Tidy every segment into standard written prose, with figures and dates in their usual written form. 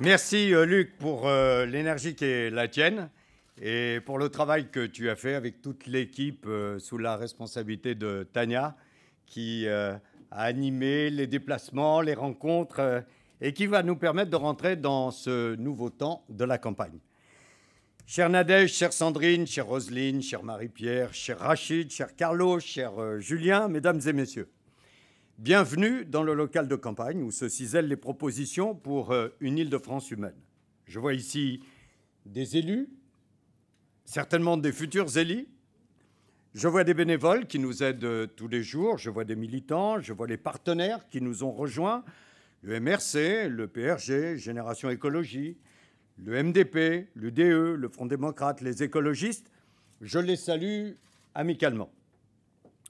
Merci Luc pour l'énergie qui est la tienne et pour le travail que tu as fait avec toute l'équipe sous la responsabilité de Tania qui a animé les déplacements, les rencontres et qui va nous permettre de rentrer dans ce nouveau temps de la campagne. Chère Nadège, chère Sandrine, chère Roselyne, chère Marie-Pierre, cher Rachid, cher Carlo, cher Julien, mesdames et messieurs, bienvenue dans le local de campagne où se cisèlent les propositions pour une Île-de-France humaine. Je vois ici des élus, certainement des futurs élus. Je vois des bénévoles qui nous aident tous les jours. Je vois des militants, je vois les partenaires qui nous ont rejoints. Le MRC, le PRG, Génération Écologie, le MDP, l'UDE, le Front démocrate, les écologistes. Je les salue amicalement.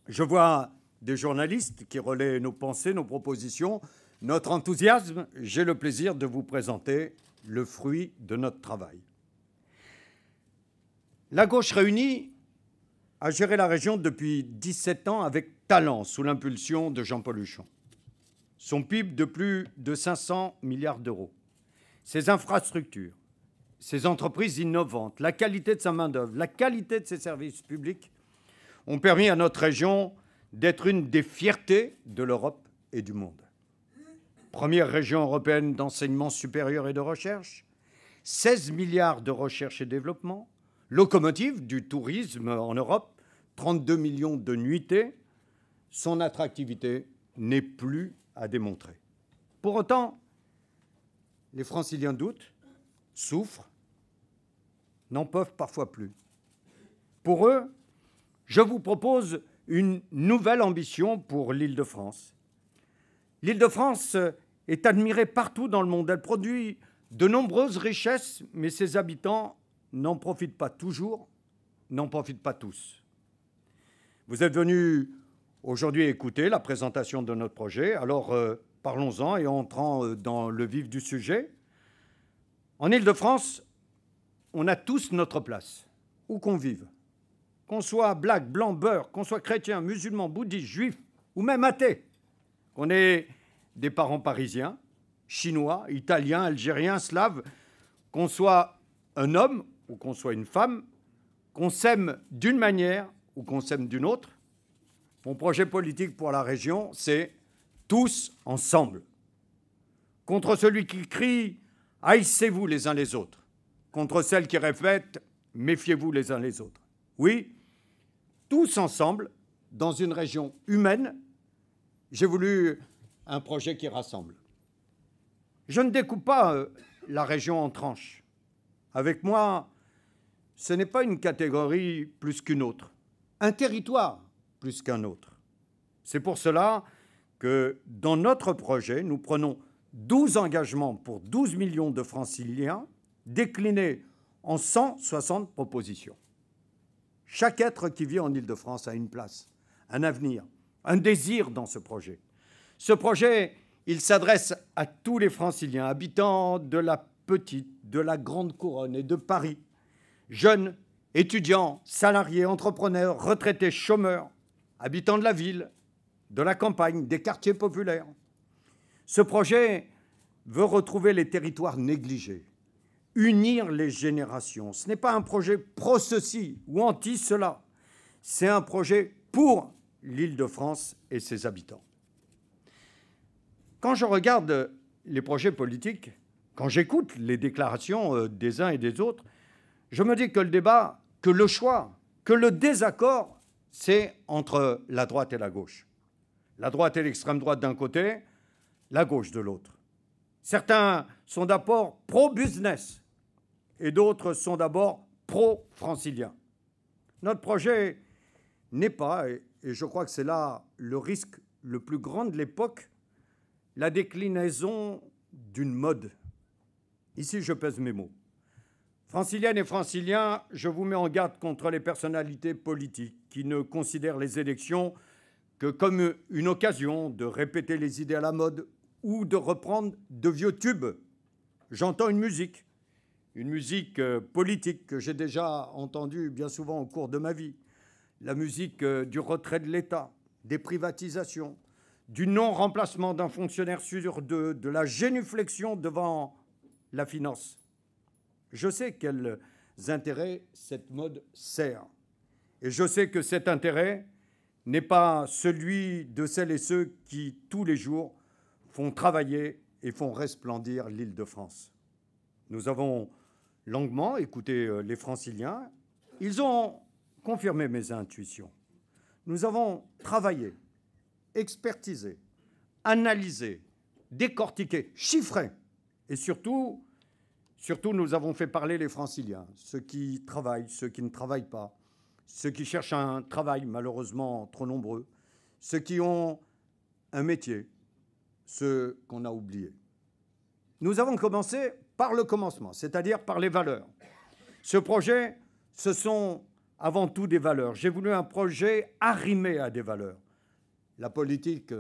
Je vois des journalistes qui relaient nos pensées, nos propositions, notre enthousiasme. J'ai le plaisir de vous présenter le fruit de notre travail. La gauche réunie a géré la région depuis 17 ans avec talent, sous l'impulsion de Jean-Paul Huchon. Son PIB de plus de 500 milliards d'euros, ses infrastructures, ses entreprises innovantes, la qualité de sa main-d'œuvre, la qualité de ses services publics ont permis à notre région d'être une des fiertés de l'Europe et du monde. Première région européenne d'enseignement supérieur et de recherche, 16 milliards de recherche et développement, locomotive du tourisme en Europe, 32 millions de nuitées, son attractivité n'est plus à démontrer. Pour autant, les Franciliens doutent, souffrent, n'en peuvent parfois plus. Pour eux, je vous propose une nouvelle ambition pour l'Île-de-France. L'Île-de-France est admirée partout dans le monde. Elle produit de nombreuses richesses, mais ses habitants n'en profitent pas toujours, n'en profitent pas tous. Vous êtes venus aujourd'hui écouter la présentation de notre projet, alors parlons-en et entrant dans le vif du sujet. En Île-de-France, on a tous notre place, où qu'on vive. Qu'on soit black, blanc, beurre, qu'on soit chrétien, musulman, bouddhiste, juif ou même athée, qu'on ait des parents parisiens, chinois, italiens, algériens, slaves, qu'on soit un homme ou qu'on soit une femme, qu'on s'aime d'une manière ou qu'on s'aime d'une autre. Mon projet politique pour la région, c'est tous ensemble. Contre celui qui crie « haïssez-vous les uns les autres », contre celle qui répète « méfiez-vous les uns les autres ». Oui, tous ensemble, dans une région humaine, j'ai voulu un projet qui rassemble. Je ne découpe pas la région en tranches. Avec moi, ce n'est pas une catégorie plus qu'une autre, un territoire plus qu'un autre. C'est pour cela que dans notre projet, nous prenons 12 engagements pour 12 millions de Franciliens déclinés en 160 propositions. Chaque être qui vit en Île-de-France a une place, un avenir, un désir dans ce projet. Ce projet, il s'adresse à tous les Franciliens, habitants de la petite, de la grande couronne et de Paris, jeunes, étudiants, salariés, entrepreneurs, retraités, chômeurs, habitants de la ville, de la campagne, des quartiers populaires. Ce projet veut retrouver les territoires négligés, unir les générations. Ce n'est pas un projet pro-ceci ou anti-cela. C'est un projet pour l'Île-de-France et ses habitants. Quand je regarde les projets politiques, quand j'écoute les déclarations des uns et des autres, je me dis que le débat, que le choix, que le désaccord, c'est entre la droite et la gauche. La droite et l'extrême droite d'un côté, la gauche de l'autre. Certains sont d'abord pro-business et d'autres sont d'abord pro-franciliens. Notre projet n'est pas, et je crois que c'est là le risque le plus grand de l'époque, la déclinaison d'une mode. Ici, je pèse mes mots. Franciliennes et franciliens, je vous mets en garde contre les personnalités politiques qui ne considèrent les élections que comme une occasion de répéter les idées à la mode ou de reprendre de vieux tubes. J'entends une musique politique que j'ai déjà entendue bien souvent au cours de ma vie, la musique du retrait de l'État, des privatisations, du non-remplacement d'un fonctionnaire sur deux, de la génuflexion devant la finance. Je sais quels intérêts cette mode sert. Et je sais que cet intérêt n'est pas celui de celles et ceux qui, tous les jours, font travailler et font resplendir l'Île-de-France. Nous avons longuement écouté les Franciliens. Ils ont confirmé mes intuitions. Nous avons travaillé, expertisé, analysé, décortiqué, chiffré. Et surtout, nous avons fait parler les Franciliens, ceux qui travaillent, ceux qui ne travaillent pas, ceux qui cherchent un travail, malheureusement trop nombreux, ceux qui ont un métier, ceux qu'on a oubliés. Nous avons commencé par le commencement, c'est-à-dire par les valeurs. Ce projet, ce sont avant tout des valeurs. J'ai voulu un projet arrimé à des valeurs. La politique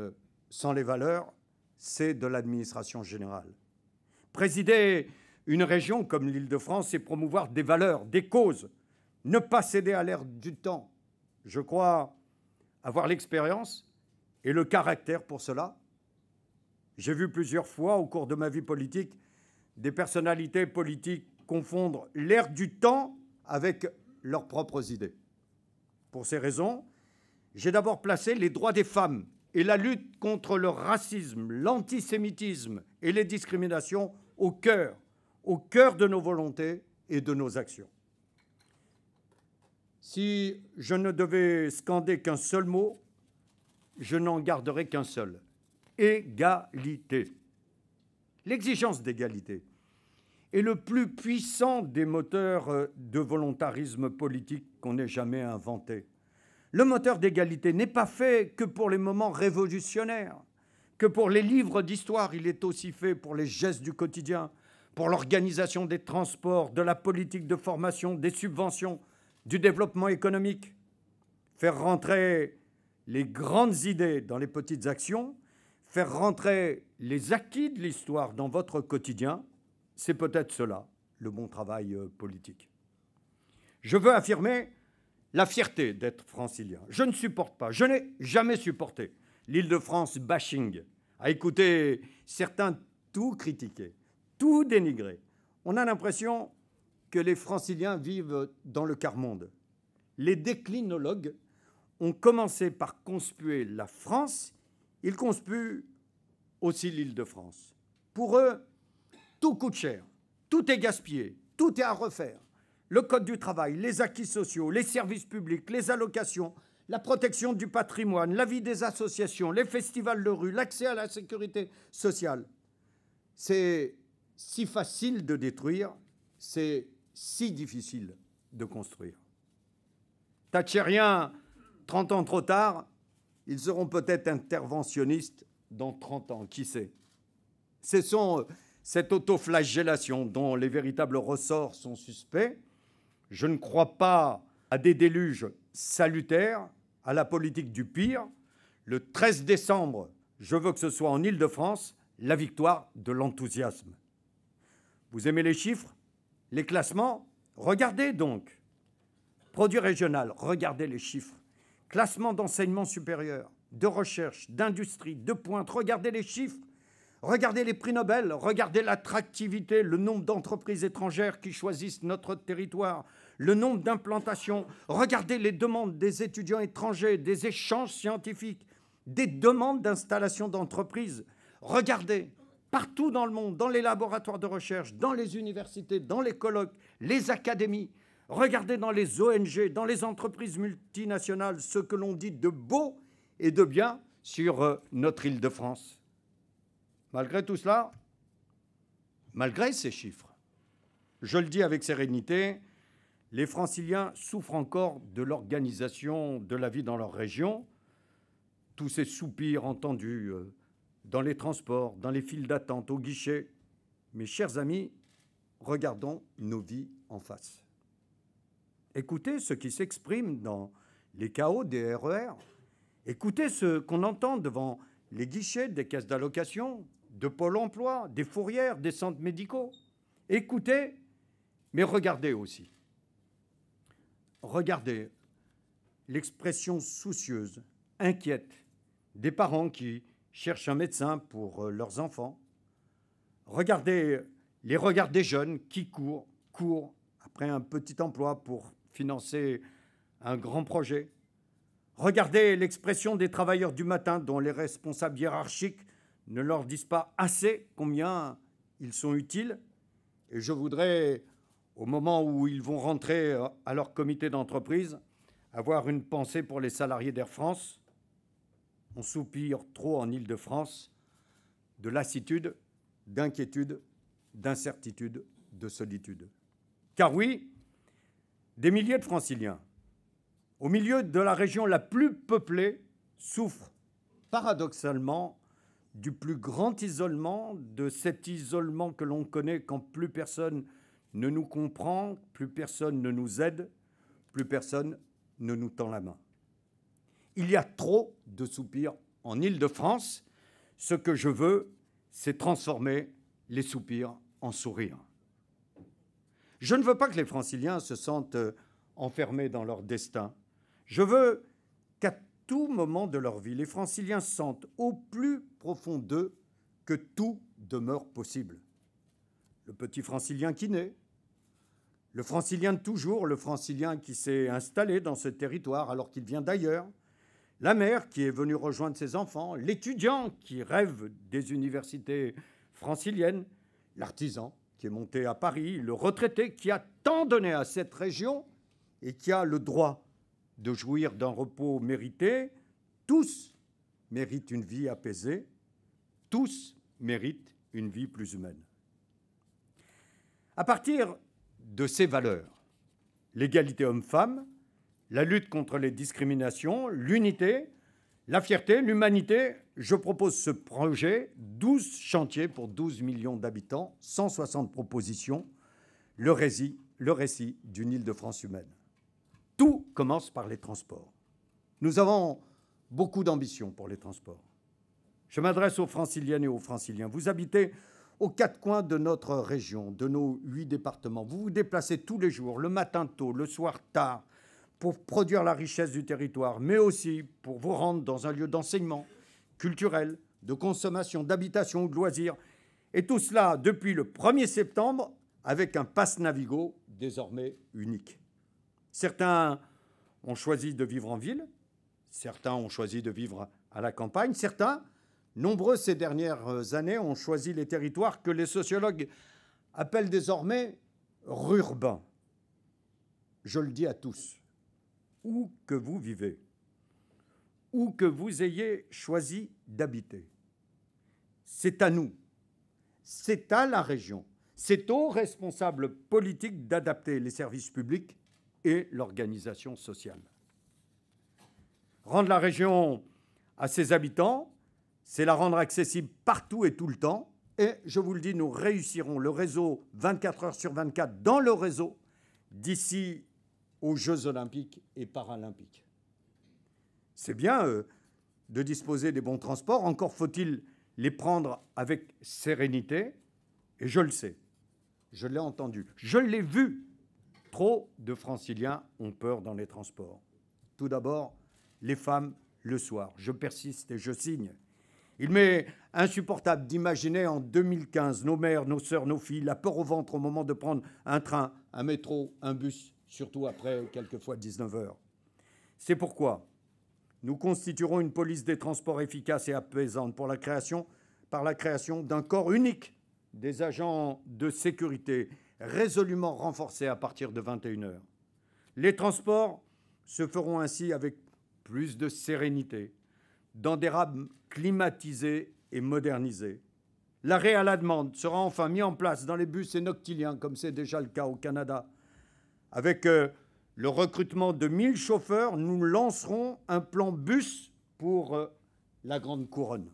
sans les valeurs, c'est de l'administration générale. Présider une région comme l'Île-de-France, c'est promouvoir des valeurs, des causes, ne pas céder à l'air du temps. Je crois avoir l'expérience et le caractère pour cela. J'ai vu plusieurs fois au cours de ma vie politique des personnalités politiques confondre l'air du temps avec leurs propres idées. Pour ces raisons, j'ai d'abord placé les droits des femmes et la lutte contre le racisme, l'antisémitisme et les discriminations au cœur de nos volontés et de nos actions. Si je ne devais scander qu'un seul mot, je n'en garderais qu'un seul: égalité. L'exigence d'égalité est le plus puissant des moteurs de volontarisme politique qu'on ait jamais inventé. Le moteur d'égalité n'est pas fait que pour les moments révolutionnaires, que pour les livres d'histoire. Il est aussi fait pour les gestes du quotidien, pour l'organisation des transports, de la politique de formation, des subventions, du développement économique. Faire rentrer les grandes idées dans les petites actions, faire rentrer les acquis de l'histoire dans votre quotidien, c'est peut-être cela, le bon travail politique. Je veux affirmer la fierté d'être francilien. Je ne supporte pas, je n'ai jamais supporté l'Île-de-France bashing, à écouter certains tout critiquer, tout dénigrer. On a l'impression que les franciliens vivent dans le quart-monde. Les déclinologues ont commencé par conspuer la France, ils conspuent aussi l'Île-de-France. Pour eux, tout coûte cher, tout est gaspillé, tout est à refaire. Le code du travail, les acquis sociaux, les services publics, les allocations, la protection du patrimoine, la vie des associations, les festivals de rue, l'accès à la sécurité sociale. C'est si facile de détruire, c'est si difficile de construire. Thatchériens, 30 ans trop tard, ils seront peut-être interventionnistes dans 30 ans, qui sait. Ce sont cette autoflagellation dont les véritables ressorts sont suspects. Je ne crois pas à des déluges salutaires, à la politique du pire. Le 13 décembre, je veux que ce soit en Île-de-France la victoire de l'enthousiasme. Vous aimez les chiffres, les classements? Regardez donc. Produit régional, regardez les chiffres. Classement d'enseignement supérieur, de recherche, d'industrie, de pointe, regardez les chiffres. Regardez les prix Nobel, regardez l'attractivité, le nombre d'entreprises étrangères qui choisissent notre territoire, le nombre d'implantations. Regardez les demandes des étudiants étrangers, des échanges scientifiques, des demandes d'installation d'entreprises. Regardez, partout dans le monde, dans les laboratoires de recherche, dans les universités, dans les colloques, les académies. Regardez dans les ONG, dans les entreprises multinationales, ce que l'on dit de beau et de bien sur notre Île-de-France. Malgré tout cela, malgré ces chiffres, je le dis avec sérénité, les Franciliens souffrent encore de l'organisation de la vie dans leur région. Tous ces soupirs entendus dans les transports, dans les files d'attente, au guichet. Mes chers amis, regardons nos vies en face. Écoutez ce qui s'exprime dans les chaos des RER. Écoutez ce qu'on entend devant les guichets des caisses d'allocation, de Pôle emploi, des fourrières, des centres médicaux. Écoutez, mais regardez aussi. Regardez l'expression soucieuse, inquiète des parents qui cherchent un médecin pour leurs enfants. Regardez les regards des jeunes qui courent après un petit emploi pour financer un grand projet. Regardez l'expression des travailleurs du matin dont les responsables hiérarchiques ne leur disent pas assez combien ils sont utiles. Et je voudrais, au moment où ils vont rentrer à leur comité d'entreprise, avoir une pensée pour les salariés d'Air France. On soupire trop en Île-de-France de lassitude, d'inquiétude, d'incertitude, de solitude. Car oui, des milliers de Franciliens, au milieu de la région la plus peuplée, souffrent paradoxalement du plus grand isolement, de cet isolement que l'on connaît quand plus personne ne nous comprend, plus personne ne nous aide, plus personne ne nous tend la main. Il y a trop de soupirs en Île-de-France. Ce que je veux, c'est transformer les soupirs en sourires. Je ne veux pas que les Franciliens se sentent enfermés dans leur destin. Je veux qu'à tout moment de leur vie, les Franciliens sentent au plus profond d'eux que tout demeure possible. Le petit Francilien qui naît, le Francilien de toujours, le Francilien qui s'est installé dans ce territoire alors qu'il vient d'ailleurs, la mère qui est venue rejoindre ses enfants, l'étudiant qui rêve des universités franciliennes, l'artisan qui est monté à Paris, le retraité qui a tant donné à cette région et qui a le droit de jouir d'un repos mérité. Tous méritent une vie apaisée, tous méritent une vie plus humaine. À partir de ces valeurs, l'égalité homme-femme, la lutte contre les discriminations, l'unité, la fierté, l'humanité, je propose ce projet, 12 chantiers pour 12 millions d'habitants, 160 propositions, le récit d'une Île-de-France humaine. Tout commence par les transports. Nous avons beaucoup d'ambition pour les transports. Je m'adresse aux Franciliennes et aux Franciliens. Vous habitez aux quatre coins de notre région, de nos 8 départements. Vous vous déplacez tous les jours, le matin tôt, le soir tard, pour produire la richesse du territoire, mais aussi pour vous rendre dans un lieu d'enseignement, culturel, de consommation, d'habitation ou de loisirs. Et tout cela depuis le 1er septembre avec un pass Navigo désormais unique. Certains ont choisi de vivre en ville, certains ont choisi de vivre à la campagne, certains, nombreux ces dernières années, ont choisi les territoires que les sociologues appellent désormais rurbains. Je le dis à tous, où que vous vivez, où que vous ayez choisi d'habiter, c'est à nous, c'est à la région, c'est aux responsables politiques d'adapter les services publics et l'organisation sociale. Rendre la région à ses habitants, c'est la rendre accessible partout et tout le temps. Et je vous le dis, nous réussirons le réseau 24 heures sur 24 dans le réseau d'ici aux Jeux olympiques et paralympiques. C'est bien de disposer des bons transports, encore faut-il les prendre avec sérénité. Et je le sais, je l'ai entendu, je l'ai vu. Trop de Franciliens ont peur dans les transports. Tout d'abord, les femmes le soir. Je persiste et je signe. Il m'est insupportable d'imaginer en 2015 nos mères, nos sœurs, nos filles, la peur au ventre au moment de prendre un train, un métro, un bus, surtout après quelquefois 19 heures. C'est pourquoi nous constituerons une police des transports efficace et apaisante par la création d'un corps unique des agents de sécurité résolument renforcés à partir de 21 heures. Les transports se feront ainsi avec plus de sérénité, dans des rames climatisées et modernisées. L'arrêt à la demande sera enfin mis en place dans les bus et noctiliens, comme c'est déjà le cas au Canada. Avec le recrutement de 1000 chauffeurs, nous lancerons un plan bus pour la Grande Couronne.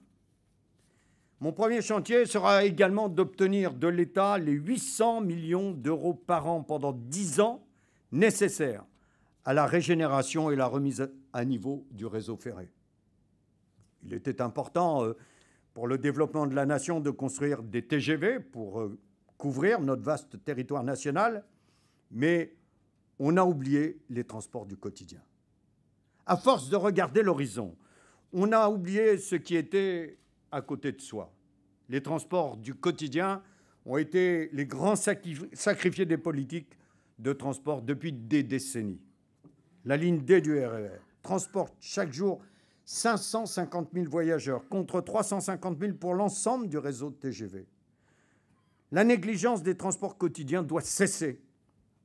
Mon premier chantier sera également d'obtenir de l'État les 800 millions d'euros par an pendant 10 ans nécessaires à la régénération et la remise à niveau du réseau ferré. Il était important pour le développement de la nation de construire des TGV pour couvrir notre vaste territoire national, mais on a oublié les transports du quotidien. À force de regarder l'horizon, on a oublié ce qui était à côté de soi. Les transports du quotidien ont été les grands sacrifiés des politiques de transport depuis des décennies. La ligne D du RER transporte chaque jour 550 000 voyageurs contre 350 000 pour l'ensemble du réseau de TGV. La négligence des transports quotidiens doit cesser.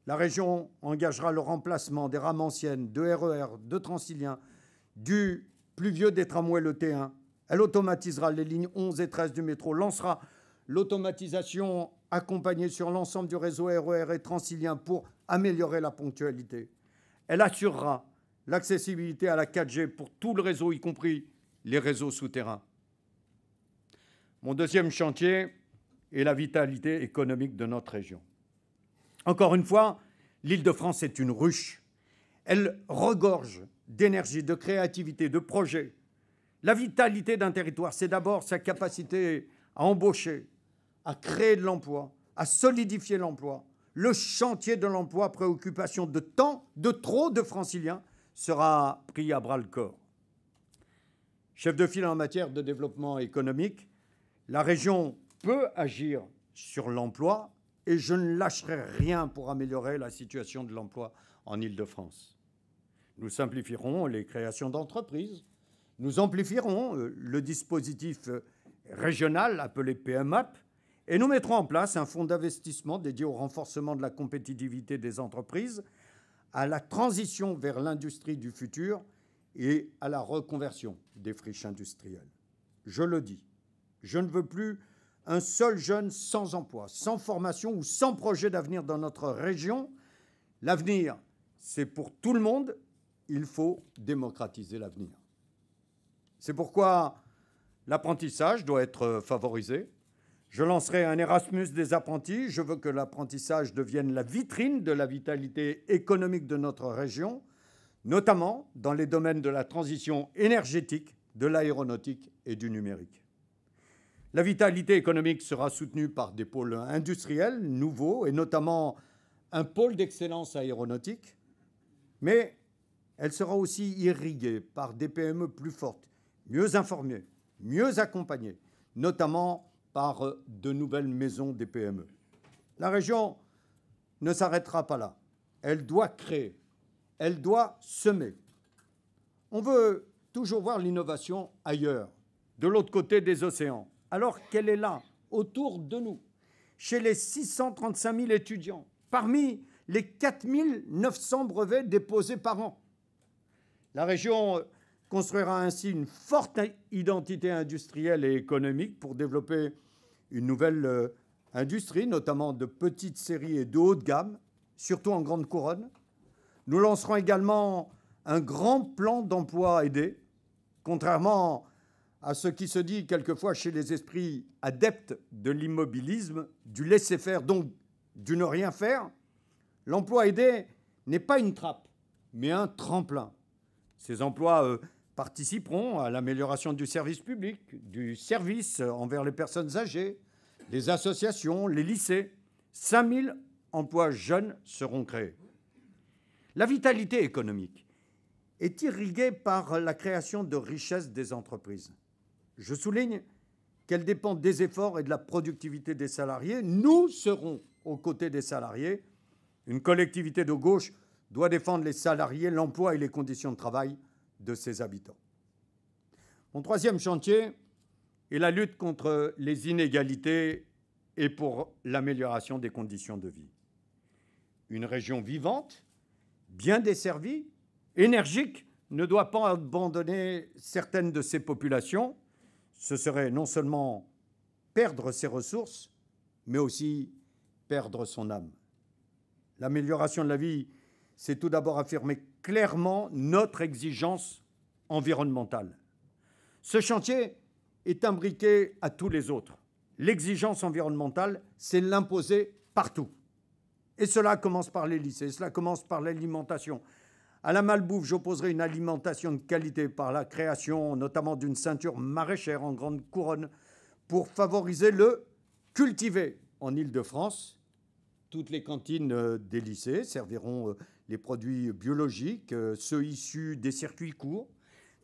La région engagera le remplacement des rames anciennes, de RER, de Transilien, du plus vieux des tramways, le T1. Elle automatisera les lignes 11 et 13 du métro, lancera l'automatisation accompagnée sur l'ensemble du réseau RER et Transilien pour améliorer la ponctualité. Elle assurera l'accessibilité à la 4G pour tout le réseau, y compris les réseaux souterrains. Mon deuxième chantier est la vitalité économique de notre région. Encore une fois, l'Île-de-France est une ruche. Elle regorge d'énergie, de créativité, de projets. La vitalité d'un territoire, c'est d'abord sa capacité à embaucher, à créer de l'emploi, à solidifier l'emploi. Le chantier de l'emploi, préoccupation de tant, de trop de Franciliens, sera pris à bras-le-corps. Chef de file en matière de développement économique, la région peut agir sur l'emploi et je ne lâcherai rien pour améliorer la situation de l'emploi en Île-de-France. Nous simplifierons les créations d'entreprises, nous amplifierons le dispositif régional appelé PMAP et nous mettrons en place un fonds d'investissement dédié au renforcement de la compétitivité des entreprises, à la transition vers l'industrie du futur et à la reconversion des friches industrielles. Je le dis, je ne veux plus un seul jeune sans emploi, sans formation ou sans projet d'avenir dans notre région. L'avenir, c'est pour tout le monde. Il faut démocratiser l'avenir. C'est pourquoi l'apprentissage doit être favorisé. Je lancerai un Erasmus des apprentis. Je veux que l'apprentissage devienne la vitrine de la vitalité économique de notre région, notamment dans les domaines de la transition énergétique, de l'aéronautique et du numérique. La vitalité économique sera soutenue par des pôles industriels nouveaux et notamment un pôle d'excellence aéronautique, mais elle sera aussi irriguée par des PME plus fortes, mieux informées, mieux accompagnées, notamment par de nouvelles maisons des PME. La région ne s'arrêtera pas là. Elle doit créer, elle doit semer. On veut toujours voir l'innovation ailleurs, de l'autre côté des océans, alors qu'elle est là, autour de nous, chez les 635 000 étudiants, parmi les 4 900 brevets déposés par an. La région construira ainsi une forte identité industrielle et économique pour développer une nouvelle industrie, notamment de petites séries et de haut de gamme, surtout en grande couronne. Nous lancerons également un grand plan d'emploi aidé, contrairement à ce qui se dit quelquefois chez les esprits adeptes de l'immobilisme, du laisser-faire, donc du ne rien faire. L'emploi aidé n'est pas une trappe, mais un tremplin. Ces emplois participeront à l'amélioration du service public, du service envers les personnes âgées, les associations, les lycées. 5 000 emplois jeunes seront créés. La vitalité économique est irriguée par la création de richesses des entreprises. Je souligne qu'elle dépend des efforts et de la productivité des salariés. Nous serons aux côtés des salariés. Une collectivité de gauche doit défendre les salariés, l'emploi et les conditions de travail de ses habitants. Mon troisième chantier est la lutte contre les inégalités et pour l'amélioration des conditions de vie. Une région vivante, bien desservie, énergique, ne doit pas abandonner certaines de ses populations. Ce serait non seulement perdre ses ressources, mais aussi perdre son âme. L'amélioration de la vie, c'est tout d'abord affirmer clairement notre exigence environnementale. Ce chantier est imbriqué à tous les autres. L'exigence environnementale, c'est l'imposer partout. Et cela commence par les lycées, cela commence par l'alimentation. À la malbouffe, j'opposerai une alimentation de qualité par la création notamment d'une ceinture maraîchère en grande couronne pour favoriser le cultivé en Île-de-France. Toutes les cantines des lycées serviront les produits biologiques, ceux issus des circuits courts.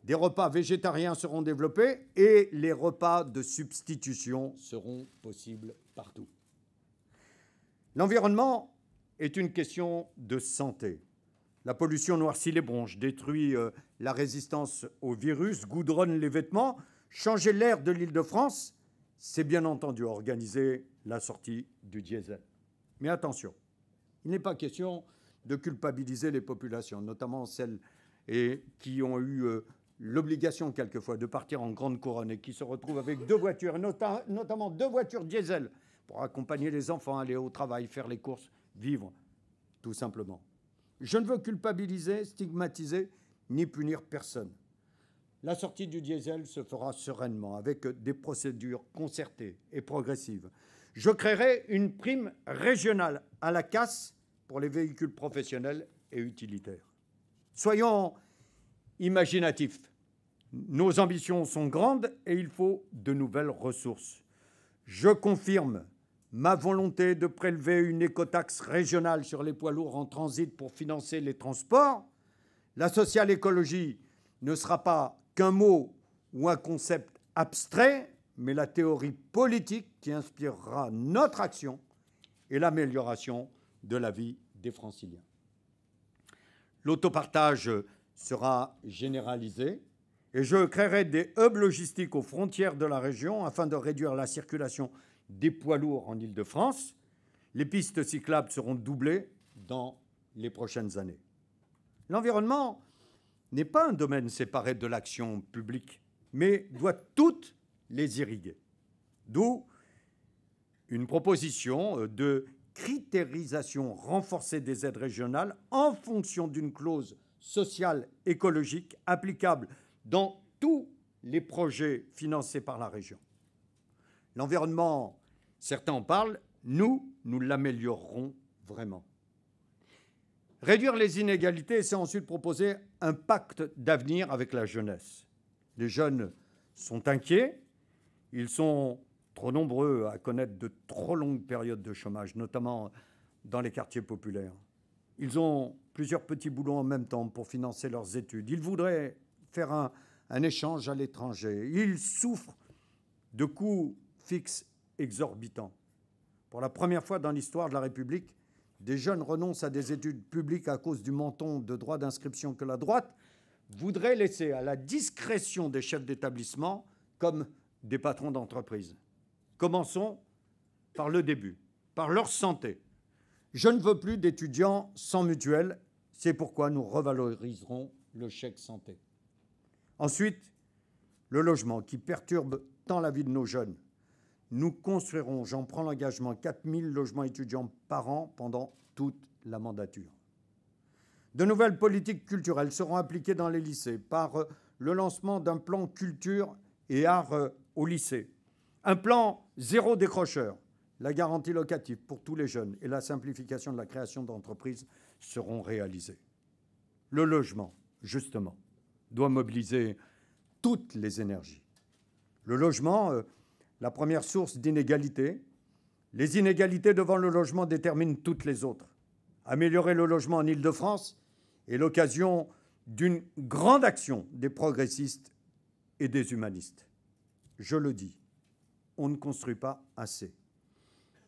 Des repas végétariens seront développés et les repas de substitution seront possibles partout. L'environnement est une question de santé. La pollution noircit les bronches, détruit la résistance au virus, goudronne les vêtements. Changer l'air de l'Île-de-France, c'est bien entendu organiser la sortie du diesel. Mais attention, il n'est pas question de culpabiliser les populations, notamment celles qui ont eu l'obligation quelquefois de partir en grande couronne et qui se retrouvent avec 2 voitures, notamment 2 voitures diesel, pour accompagner les enfants, aller au travail, faire les courses, vivre, tout simplement. Je ne veux culpabiliser, stigmatiser, ni punir personne. La sortie du diesel se fera sereinement, avec des procédures concertées et progressives. Je créerai une prime régionale à la casse pour les véhicules professionnels et utilitaires. Soyons imaginatifs. Nos ambitions sont grandes et il faut de nouvelles ressources. Je confirme ma volonté de prélever une écotaxe régionale sur les poids lourds en transit pour financer les transports. La social-écologie ne sera pas qu'un mot ou un concept abstrait, mais la théorie politique qui inspirera notre action et l'amélioration de la vie des Franciliens. L'autopartage sera généralisé et je créerai des hubs logistiques aux frontières de la région afin de réduire la circulation des poids lourds en Île-de-France. Les pistes cyclables seront doublées dans les prochaines années. L'environnement n'est pas un domaine séparé de l'action publique, mais doit toutes les irriguer. D'où une proposition de critérisation renforcée des aides régionales en fonction d'une clause sociale écologique applicable dans tous les projets financés par la région. L'environnement, certains en parlent, nous l'améliorerons vraiment. Réduire les inégalités, c'est ensuite proposer un pacte d'avenir avec la jeunesse. Les jeunes sont inquiets, ils sont trop nombreux à connaître de trop longues périodes de chômage, notamment dans les quartiers populaires. Ils ont plusieurs petits boulots en même temps pour financer leurs études. Ils voudraient faire un échange à l'étranger. Ils souffrent de coûts fixes exorbitants. Pour la première fois dans l'histoire de la République, des jeunes renoncent à des études publiques à cause du montant de droits d'inscription que la droite voudrait laisser à la discrétion des chefs d'établissement comme des patrons d'entreprise. Commençons par le début, par leur santé. Je ne veux plus d'étudiants sans mutuelle, c'est pourquoi nous revaloriserons le chèque santé. Ensuite, le logement qui perturbe tant la vie de nos jeunes. Nous construirons, j'en prends l'engagement, 4000 logements étudiants par an pendant toute la mandature. De nouvelles politiques culturelles seront appliquées dans les lycées par le lancement d'un plan culture et art au lycée, un plan zéro décrocheur, la garantie locative pour tous les jeunes et la simplification de la création d'entreprises seront réalisées. Le logement, justement, doit mobiliser toutes les énergies. Le logement, la première source d'inégalité. Les inégalités devant le logement déterminent toutes les autres. Améliorer le logement en Île-de-France est l'occasion d'une grande action des progressistes et des humanistes. Je le dis, on ne construit pas assez.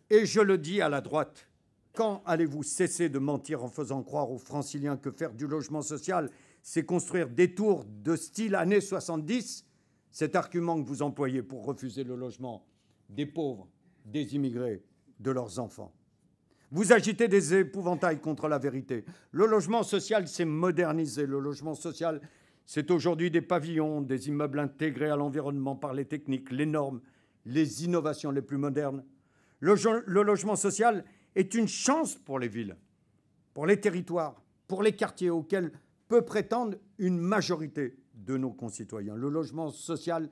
Et je le dis à la droite, quand allez-vous cesser de mentir en faisant croire aux Franciliens que faire du logement social, c'est construire des tours de style années 70 ? Cet argument que vous employez pour refuser le logement des pauvres, des immigrés, de leurs enfants. Vous agitez des épouvantails contre la vérité. Le logement social s'est modernisé. Le logement social, c'est aujourd'hui des pavillons, des immeubles intégrés à l'environnement par les techniques, les normes, les innovations les plus modernes. Le logement social est une chance pour les villes, pour les territoires, pour les quartiers auxquels peut prétendre une majorité de nos concitoyens. Le logement social,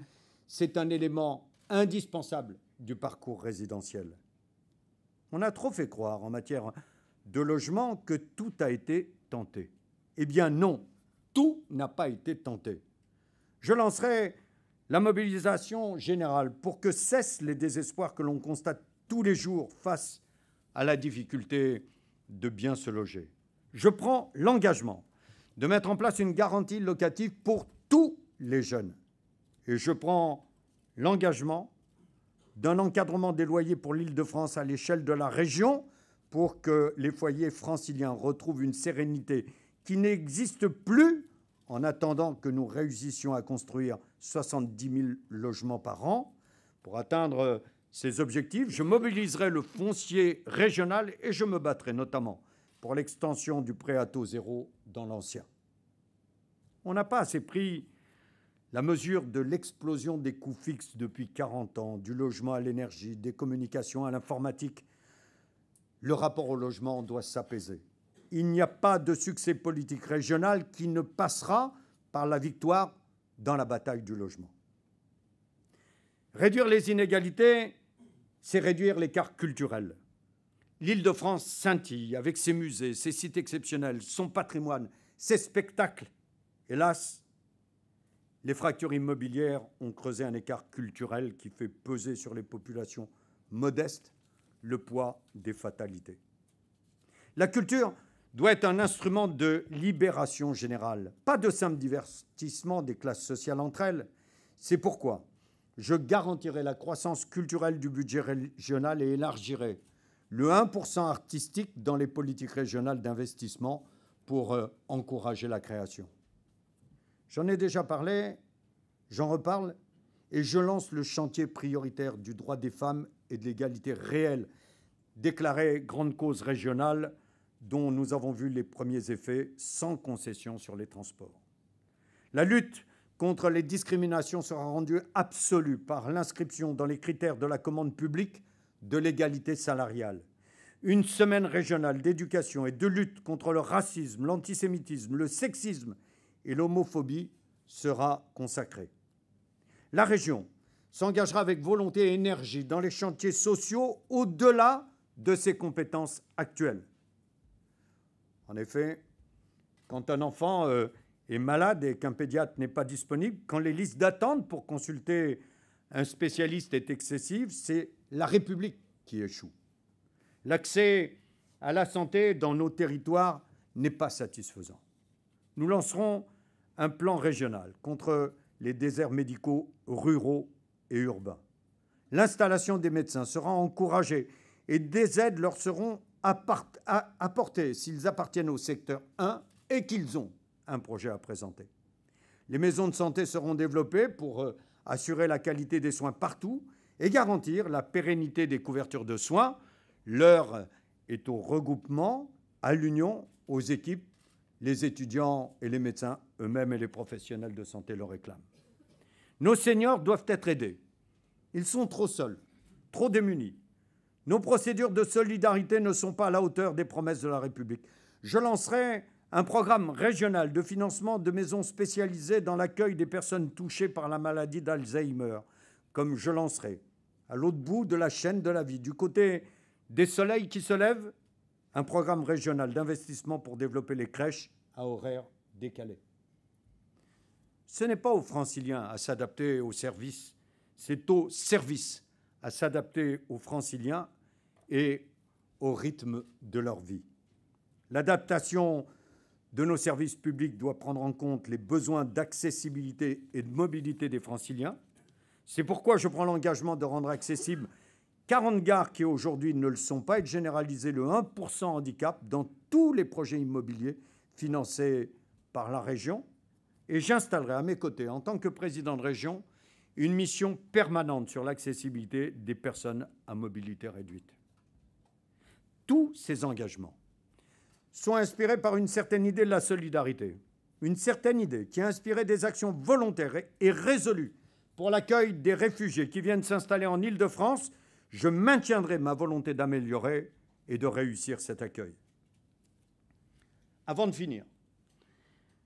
c'est un élément indispensable du parcours résidentiel. On a trop fait croire en matière de logement que tout a été tenté. Eh bien non, tout n'a pas été tenté. Je lancerai la mobilisation générale pour que cessent les désespoirs que l'on constate tous les jours face à la difficulté de bien se loger. Je prends l'engagement de mettre en place une garantie locative pour tous les jeunes. Et je prends l'engagement d'un encadrement des loyers pour l'Île-de-France à l'échelle de la région pour que les foyers franciliens retrouvent une sérénité qui n'existe plus en attendant que nous réussissions à construire 70 000 logements par an. Pour atteindre ces objectifs, je mobiliserai le foncier régional et je me battrai notamment pour l'extension du prêt à taux zéro dans l'ancien. On n'a pas assez pris la mesure de l'explosion des coûts fixes depuis 40 ans, du logement à l'énergie, des communications à l'informatique. Le rapport au logement doit s'apaiser. Il n'y a pas de succès politique régional qui ne passera par la victoire dans la bataille du logement. Réduire les inégalités, c'est réduire l'écart culturel. L'Île-de-France scintille avec ses musées, ses sites exceptionnels, son patrimoine, ses spectacles. Hélas, les fractures immobilières ont creusé un écart culturel qui fait peser sur les populations modestes le poids des fatalités. La culture doit être un instrument de libération générale, pas de simple divertissement des classes sociales entre elles. C'est pourquoi je garantirai la croissance culturelle du budget régional et élargirai le 1% artistique dans les politiques régionales d'investissement pour encourager la création. J'en ai déjà parlé, j'en reparle, et je lance le chantier prioritaire du droit des femmes et de l'égalité réelle, déclarée grande cause régionale, dont nous avons vu les premiers effets sans concession sur les transports. La lutte contre les discriminations sera rendue absolue par l'inscription dans les critères de la commande publique de l'égalité salariale. Une semaine régionale d'éducation et de lutte contre le racisme, l'antisémitisme, le sexisme et l'homophobie sera consacrée. La région s'engagera avec volonté et énergie dans les chantiers sociaux au-delà de ses compétences actuelles. En effet, quand un enfant est malade et qu'un pédiatre n'est pas disponible, quand les listes d'attente pour consulter un spécialiste est excessive, c'est la République qui échoue. L'accès à la santé dans nos territoires n'est pas satisfaisant. Nous lancerons un plan régional contre les déserts médicaux ruraux et urbains. L'installation des médecins sera encouragée et des aides leur seront apportées s'ils appartiennent au secteur 1 et qu'ils ont un projet à présenter. Les maisons de santé seront développées pour assurer la qualité des soins partout et garantir la pérennité des couvertures de soins. L'heure est au regroupement, à l'union, aux équipes. Les étudiants et les médecins eux-mêmes et les professionnels de santé le réclament. Nos seniors doivent être aidés. Ils sont trop seuls, trop démunis. Nos procédures de solidarité ne sont pas à la hauteur des promesses de la République. Je lancerai un programme régional de financement de maisons spécialisées dans l'accueil des personnes touchées par la maladie d'Alzheimer, comme je lancerai, à l'autre bout de la chaîne de la vie, du côté des soleils qui se lèvent, un programme régional d'investissement pour développer les crèches à horaires décalés. Ce n'est pas aux Franciliens à s'adapter aux services, c'est aux services à s'adapter aux Franciliens et au rythme de leur vie. L'adaptation de nos services publics doit prendre en compte les besoins d'accessibilité et de mobilité des Franciliens. C'est pourquoi je prends l'engagement de rendre accessibles 40 gares qui aujourd'hui ne le sont pas et de généraliser le 1% handicap dans tous les projets immobiliers financés par la région. Et j'installerai à mes côtés, en tant que président de région, une mission permanente sur l'accessibilité des personnes à mobilité réduite. Tous ces engagements sont inspirés par une certaine idée de la solidarité, une certaine idée qui a inspiré des actions volontaires et résolues pour l'accueil des réfugiés qui viennent s'installer en Île-de-France. Je maintiendrai ma volonté d'améliorer et de réussir cet accueil. Avant de finir,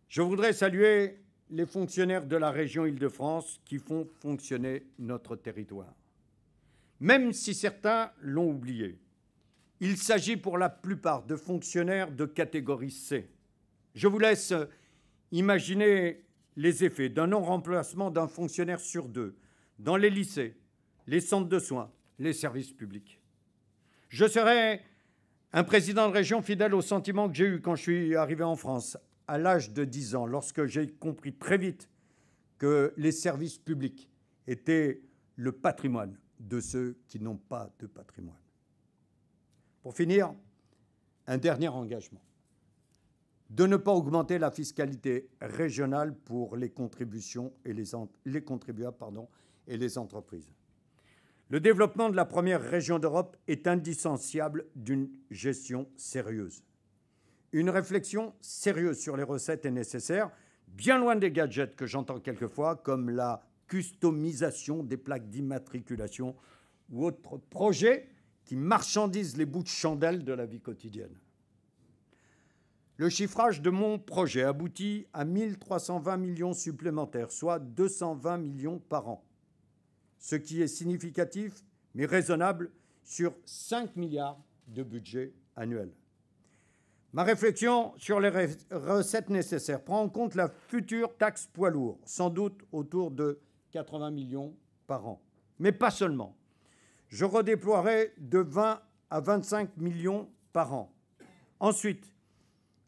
je voudrais saluer les fonctionnaires de la région Île-de-France qui font fonctionner notre territoire. Même si certains l'ont oublié, il s'agit pour la plupart de fonctionnaires de catégorie C. Je vous laisse imaginer les effets d'un non-remplacement d'un fonctionnaire sur 2 dans les lycées, les centres de soins, les services publics. Je serai un président de région fidèle au sentiment que j'ai eu quand je suis arrivé en France, à l'âge de 10 ans, lorsque j'ai compris très vite que les services publics étaient le patrimoine de ceux qui n'ont pas de patrimoine. Pour finir, un dernier engagement, de ne pas augmenter la fiscalité régionale pour les contributions et les contribuables et les entreprises. Le développement de la première région d'Europe est indissociable d'une gestion sérieuse. Une réflexion sérieuse sur les recettes est nécessaire, bien loin des gadgets que j'entends quelquefois, comme la customisation des plaques d'immatriculation ou autres projets qui marchandisent les bouts de chandelle de la vie quotidienne. Le chiffrage de mon projet aboutit à 1 320 millions supplémentaires, soit 220 millions par an, ce qui est significatif mais raisonnable sur 5 milliards de budget annuel. Ma réflexion sur les recettes nécessaires prend en compte la future taxe poids lourds, sans doute autour de 80 millions par an. Mais pas seulement. Je redéploierai de 20 à 25 millions par an. Ensuite,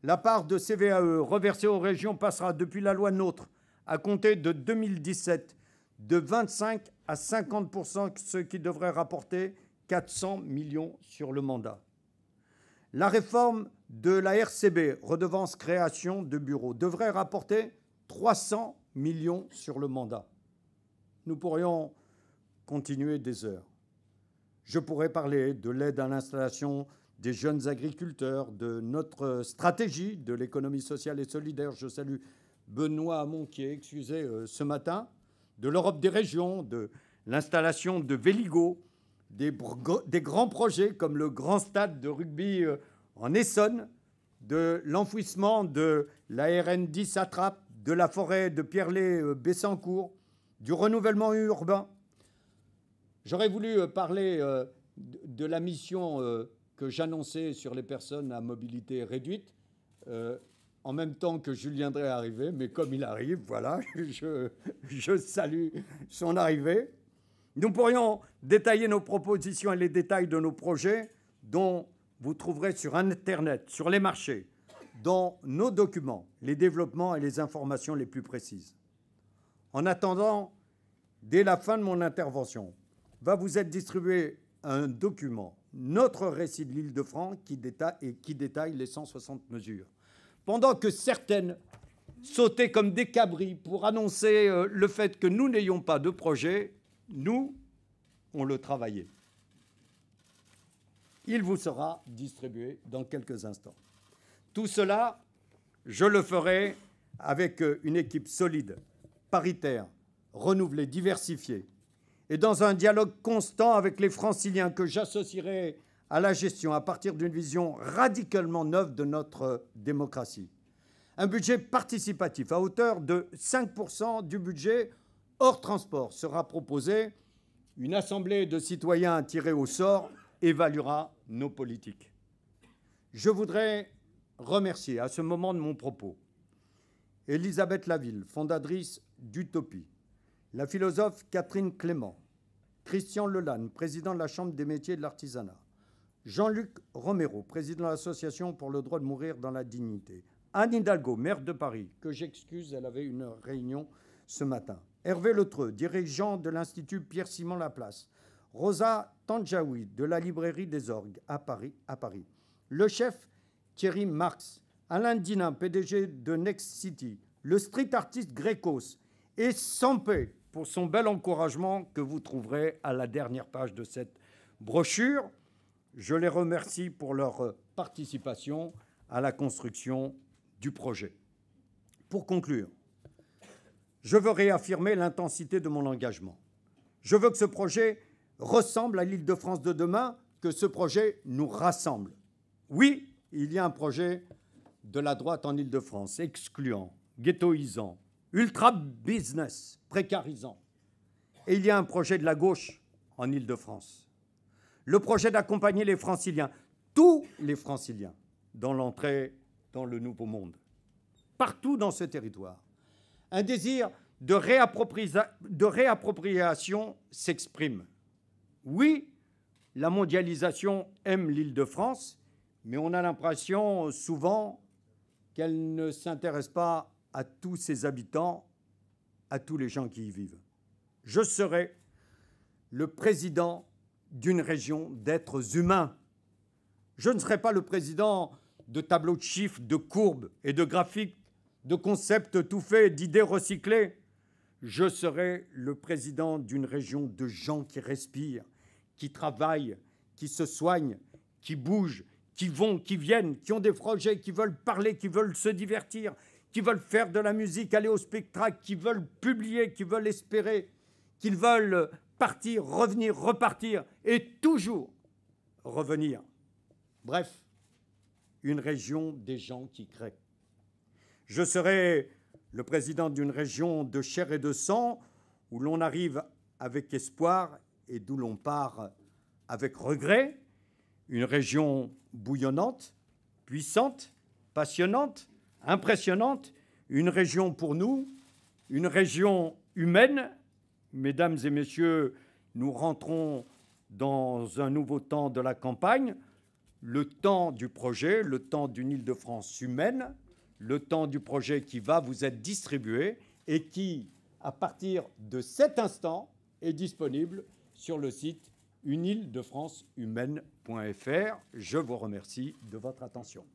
la part de CVAE reversée aux régions passera depuis la loi NOTRe à compter de 2017 de 25 à 50%, ce qui devrait rapporter 400 millions sur le mandat. La réforme de la RCB, redevance création de bureaux, devrait rapporter 300 millions sur le mandat. Nous pourrions continuer des heures. Je pourrais parler de l'aide à l'installation des jeunes agriculteurs, de notre stratégie de l'économie sociale et solidaire. Je salue Benoît Hamon qui est excusé ce matin, de l'Europe des régions, de l'installation de Véligo, des grands projets comme le grand stade de rugby en Essonne, de l'enfouissement de la RN 10 à Trappes, de la forêt de Pierrelet-Bessancourt, du renouvellement urbain. J'aurais voulu parler de la mission que j'annonçais sur les personnes à mobilité réduite, en même temps que Julien Drey est arrivé, mais comme il arrive, voilà, je salue son arrivée. Nous pourrions détailler nos propositions et les détails de nos projets dont vous trouverez sur Internet, sur les marchés, dans nos documents, les développements et les informations les plus précises. En attendant, dès la fin de mon intervention, va vous être distribué un document, notre récit de l'Île-de-France, qui détaille les 160 mesures. Pendant que certaines sautaient comme des cabris pour annoncer le fait que nous n'ayons pas de projet, nous, on le travaillait. Il vous sera distribué dans quelques instants. Tout cela, je le ferai avec une équipe solide, paritaire, renouvelée, diversifiée, et dans un dialogue constant avec les Franciliens que j'associerai à la gestion à partir d'une vision radicalement neuve de notre démocratie. Un budget participatif à hauteur de 5% du budget hors transport sera proposé. Une assemblée de citoyens tirés au sort évaluera nos politiques. Je voudrais remercier à ce moment de mon propos Élisabeth Laville, fondatrice d'Utopie, la philosophe Catherine Clément, Christian Lelanne, président de la Chambre des métiers et de l'artisanat, Jean-Luc Romero, président de l'Association pour le droit de mourir dans la dignité, Anne Hidalgo, maire de Paris, que j'excuse, elle avait une réunion ce matin, Hervé Letreux, dirigeant de l'Institut Pierre-Simon Laplace, Rosa Tandjaoui, de la Librairie des Orgues à Paris, le chef Thierry Marx, Alain Dinin, PDG de Next City, le street artiste Grécos et Sampé pour son bel encouragement que vous trouverez à la dernière page de cette brochure. Je les remercie pour leur participation à la construction du projet. Pour conclure, je veux réaffirmer l'intensité de mon engagement. Je veux que ce projet ressemble à l'Île-de-France de demain, que ce projet nous rassemble. Oui, il y a un projet de la droite en Île-de-France, excluant, ghettoisant, ultra-business, précarisant. Et il y a un projet de la gauche en Île-de-France. Le projet d'accompagner les Franciliens, tous les Franciliens, dans l'entrée dans le nouveau monde. Partout dans ce territoire, un désir de réappropriation s'exprime. Oui, la mondialisation aime l'Île-de-France, mais on a l'impression souvent qu'elle ne s'intéresse pas à tous ses habitants, à tous les gens qui y vivent. Je serai le président d'une région d'êtres humains. Je ne serai pas le président de tableaux de chiffres, de courbes et de graphiques, de concepts tout faits, d'idées recyclées. Je serai le président d'une région de gens qui respirent, qui travaillent, qui se soignent, qui bougent, qui vont, qui viennent, qui ont des projets, qui veulent parler, qui veulent se divertir, qui veulent faire de la musique, aller au spectacle, qui veulent publier, qui veulent espérer, qui veulent partir, revenir, repartir et toujours revenir. Bref, une région des gens qui créent. Je serai le président d'une région de chair et de sang où l'on arrive avec espoir et d'où l'on part avec regret. Une région bouillonnante, puissante, passionnante, impressionnante. Une région pour nous, une région humaine. Mesdames et messieurs, nous rentrons dans un nouveau temps de la campagne, le temps du projet, le temps d'une Île-de-France humaine, le temps du projet qui va vous être distribué et qui, à partir de cet instant, est disponible sur le site uneîle-de-france-humaine.fr. Je vous remercie de votre attention.